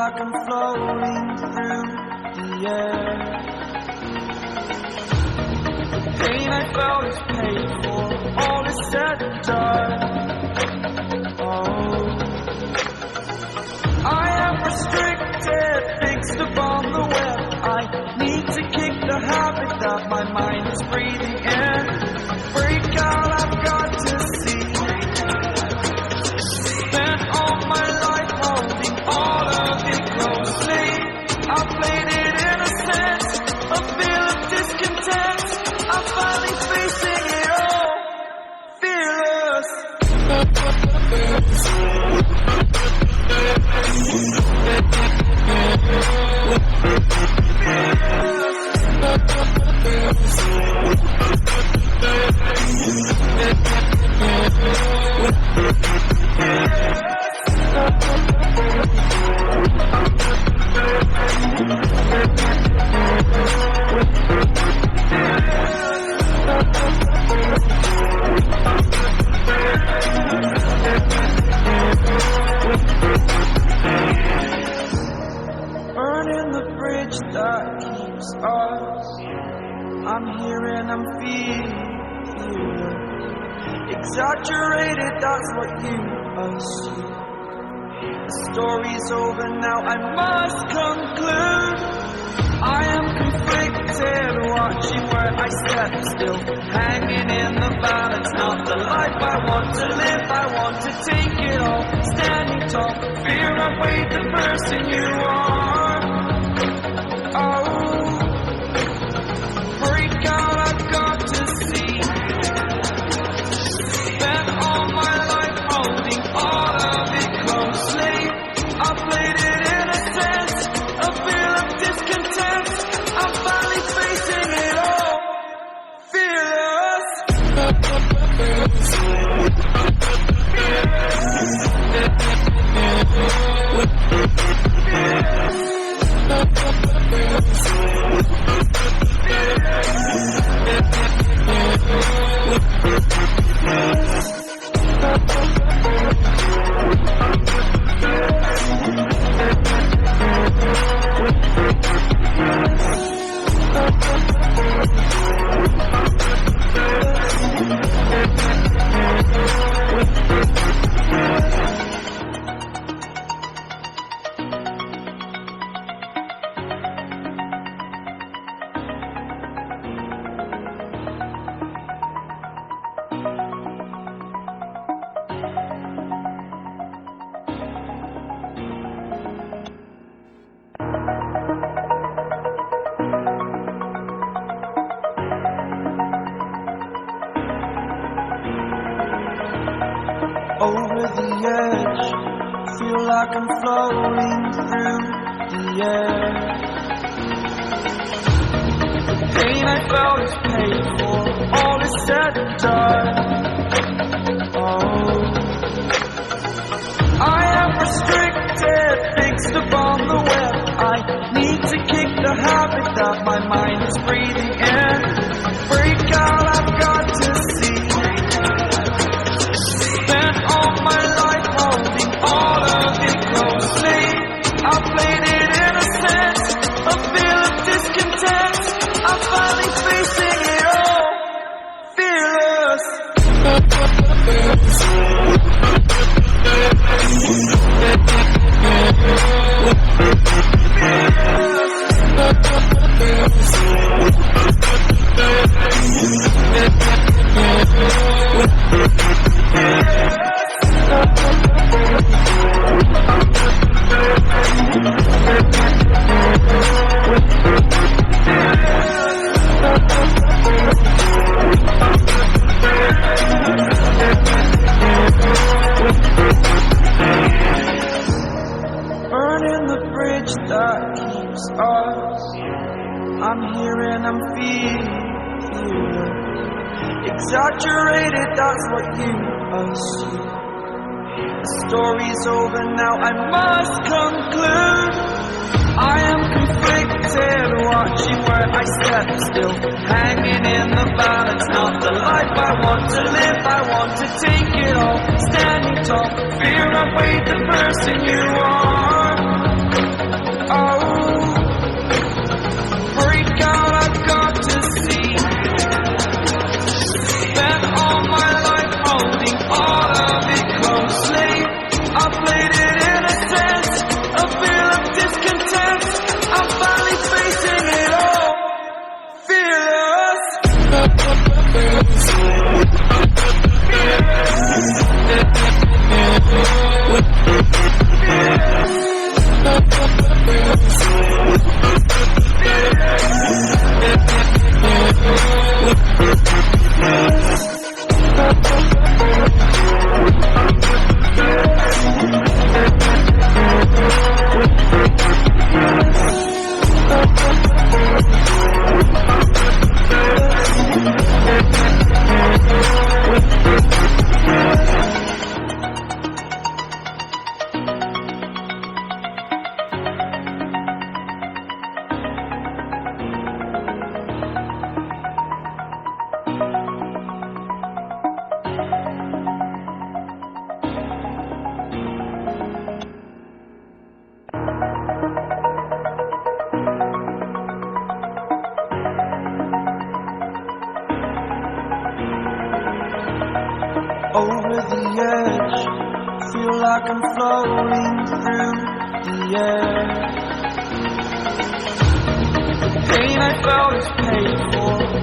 like I'm floating through the air. The pain I felt is paid for, all is said and done. Oh, I am restricted, fixed upon the web. I need to kick the habit that my mind is breathing in. Break out, I've got to see. Spent all my life holding all of it closely. I played it in a sense, a feel of discontent. I'm finally facing it all, fearless. Burning the bridge that keeps us. I'm here and I'm feeling exaggerated, that's what you assume. The story's over now, I must conclude. I am conflicted, watching where I step still, hanging in the balance. Not the life I want to live, I want to take it all. Standing tall, fear I've weighed the person you are. Oh, break out, I've got to see. Spent all my life holding all of it closely. I played it in a sense, a feel of discontent. I'm finally facing it all, fearless. Over the edge, feel like I'm floating through the air. The pain I felt is paid for, all is said and done. Oh, I am restricted, fixed upon the web. I need to kick the habit that my mind is breathing in. Break out, I've got to see. Spent all my life holding all of it closely. I played it in a sense, a feel of discontent. I'm finally facing it all, fearless. Burning the bridge that keeps us. I'm here and I'm feeling exaggerated, that's what you assume. The story's over now, I must conclude. I am conflicted, watching where I step still, hanging in the balance. Not the life I want to live, I want to take it all. Standing tall, fear I've weighed the person you are. like I'm floating through the air. The pain I felt is paid for.